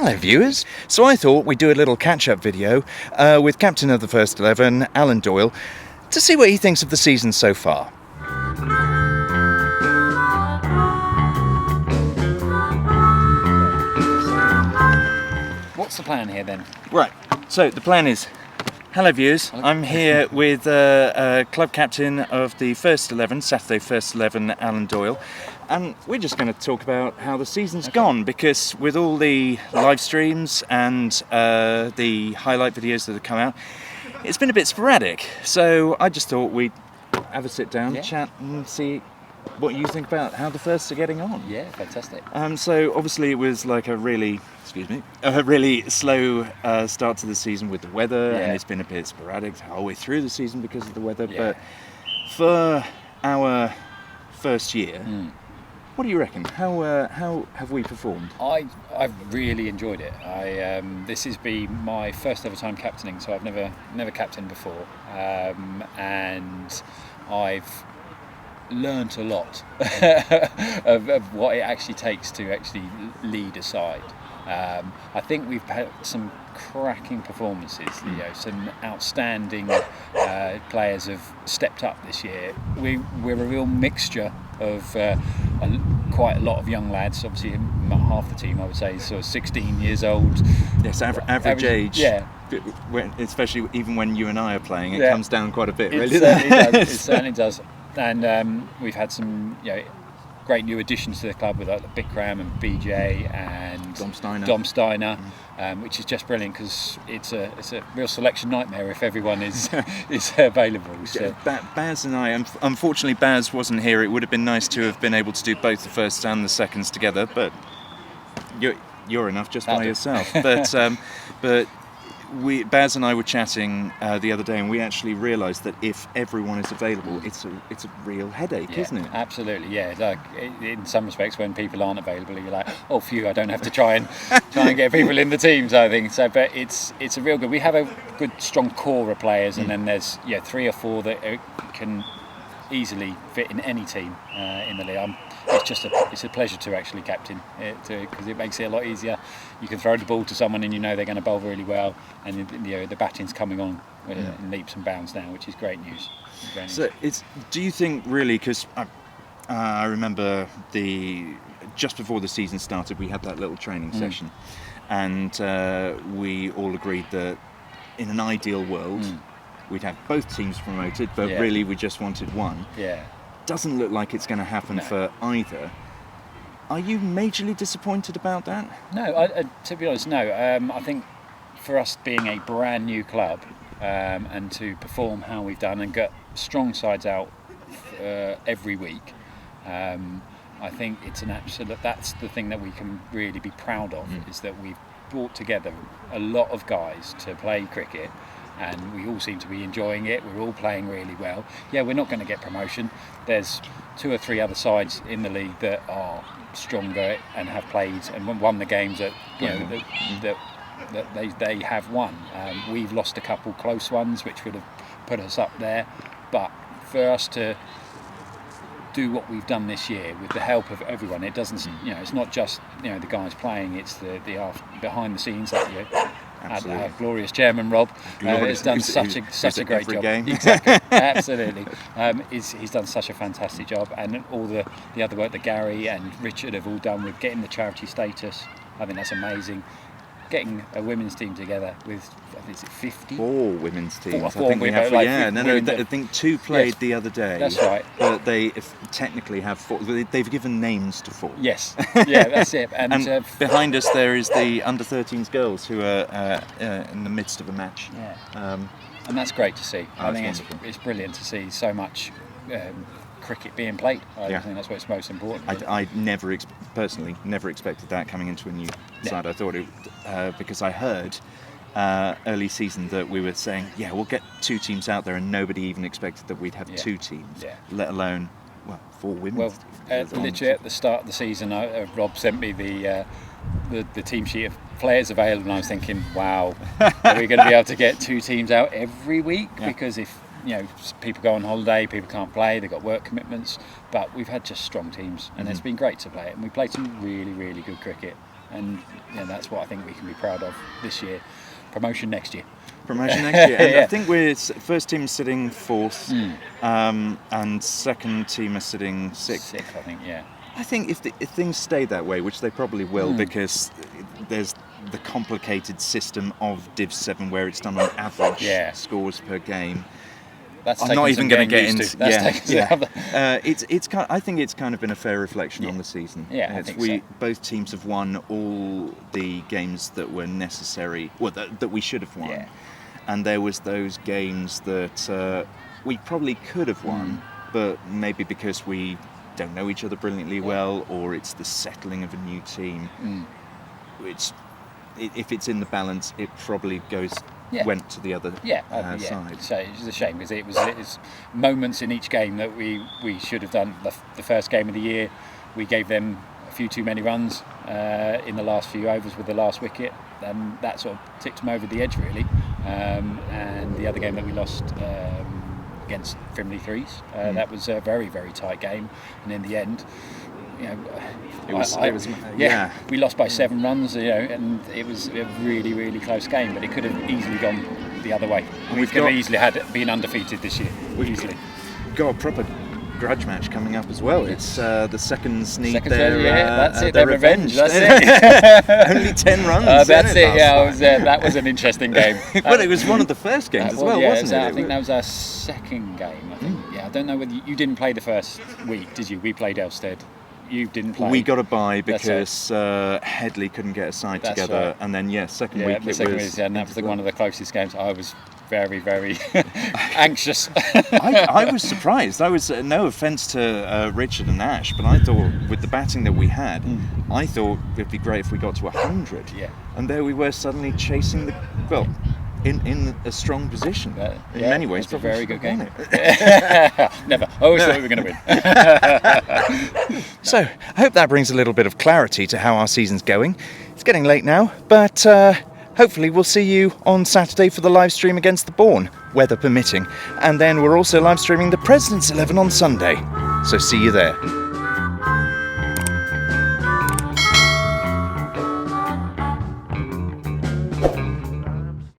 Hello viewers! So I thought we'd do a little catch-up video with captain of the First 11, Alan Doyle, to see what he thinks of the season so far. What's the plan here then? Right, so the plan is, hello viewers, I'm here with club captain of the First 11, Saturday First 11, Alan Doyle, and we're just going to talk about how the season's gone, because with all the live streams and the highlight videos that have come out, it's been a bit sporadic. So I just thought we'd have a sit down, chat and see what you think about how the Firsts are getting on. Yeah, fantastic. So obviously it was like a really slow start to the season with the weather, and it's been a bit sporadic the whole way through the season because of the weather. But for our first year, what do you reckon? How have we performed? I've really enjoyed it. This has been my first ever time captaining, so I've never captained before, and I've learnt a lot of what it actually takes to actually lead a side. I think we've had some cracking performances. Some outstanding players have stepped up this year. We're a real mixture of quite a lot of young lads. Obviously, half the team, I would say, is sort of 16 years old. Yes, average age. Yeah. Especially even when you and I are playing, it comes down quite a bit. Really, it certainly does. And we've had some, great new additions to the club with like Bikram and BJ and Dom Steiner, which is just brilliant because it's a real selection nightmare if everyone is available. So. Baz and I, unfortunately Baz wasn't here. It would have been nice to have been able to do both the firsts and the seconds together, but you're enough just by yourself. But Baz and I were chatting the other day, and we actually realised that if everyone is available, it's a real headache, isn't it? Absolutely, yeah. Like in some respects, when people aren't available, you're like, oh, phew, I don't have to try and get people in the teams. I think so, but it's a real good. We have a good, strong core of players, and then there's 3 or 4 that can easily fit in any team in the league. It's a pleasure to actually captain it because it makes it a lot easier. You can throw the ball to someone and you know they're going to bowl really well, and the batting's coming on in leaps and bounds now, which is great news. Do you think really, because I remember just before the season started we had that little training session, and we all agreed that in an ideal world we'd have both teams promoted, but really we just wanted one. Doesn't look like it's going to happen for either. Are you majorly disappointed about that? No, to be honest, no. I think for us being a brand new club and to perform how we've done and get strong sides out every week, I think it's an absolute. That's the thing that we can really be proud of, is that we've brought together a lot of guys to play cricket. And we all seem to be enjoying it. We're all playing really well. Yeah, we're not going to get promotion. There's 2 or 3 other sides in the league that are stronger and have played and won the games that that they have won. We've lost a couple close ones, which would have put us up there. But for us to do what we've done this year with the help of everyone, it doesn't. It's not just the guys playing. It's the behind the scenes that our glorious chairman Rob has done such a great job. Exactly, absolutely. He's done such a fantastic job, and all the other work that Gary and Richard have all done with getting the charity status. I think that's amazing. Getting a women's team together with, I think, is it 50? 4 women's teams. I think we have. I think 2 played the other day. That's right. But they technically have 4. They've given names to 4. Yes. Yeah, that's it. And behind us there is the under-13s girls who are in the midst of a match. Yeah. And that's great to see. I think it's brilliant to see so much cricket being played. I think that's what's most important. I personally never expected that coming into a new side. I thought it because I heard early season that we were saying, we'll get 2 teams out there, and nobody even expected that we'd have 2 teams, let alone 4 women's teams. Literally at the start of the season, Rob sent me the team sheet of players available, and I was thinking, wow, are we going to be able to get 2 teams out every week? Because if people go on holiday, people can't play, they've got work commitments, but we've had just strong teams, and it's been great to play it, and we played some really, really good cricket. and that's what I think we can be proud of this year. Promotion next year. Promotion next year. And Yeah. I think we're first team sitting fourth, and second team are sitting sixth. Sixth, I think. Yeah. I think if things stay that way, which they probably will, because there's the complicated system of Div 7 where it's done on average scores per game. That's I'm not even going to get into. It's I think it's kind of been a fair reflection on the season. Yeah, I think so. Both teams have won all the games that were necessary, well, that we should have won. Yeah. And there was those games that we probably could have won, but maybe because we don't know each other brilliantly well, or it's the settling of a new team. If it's in the balance, it probably went to the other side. So it's a shame because it was moments in each game that we should have done. The first game of the year, we gave them a few too many runs in the last few overs with the last wicket, and that sort of tipped them over the edge really. And the other game that we lost against Frimley Threes, that was a very, very tight game, and in the end, we lost by 7 runs, and it was a really, really close game, but it could have easily gone the other way. We could have easily been undefeated this year. Easily. Got a proper grudge match coming up as well. It's the seconds need their that's it. their Their revenge. That's it. Only 10 runs. That's it. Yeah, that was an interesting game. Well, it was one of the first games as well, wasn't it? I think that was our second game. I think. Yeah, I don't know whether you didn't play the first week, did you? We played Elstead. You didn't play. We got a bye because Headley couldn't get a side together, and then second week and that was one of the closest games. I was very, very anxious. I was surprised. I was no offence to Richard and Ash, but I thought with the batting that we had, I thought it'd be great if we got to 100. Yeah. And there we were suddenly chasing in a strong position. In many ways, it's a very good game. Never. I always thought we were going to win. So, I hope that brings a little bit of clarity to how our season's going. It's getting late now, but hopefully we'll see you on Saturday for the live stream against the Bourne, weather permitting. And then we're also live streaming the President's 11 on Sunday. So see you there.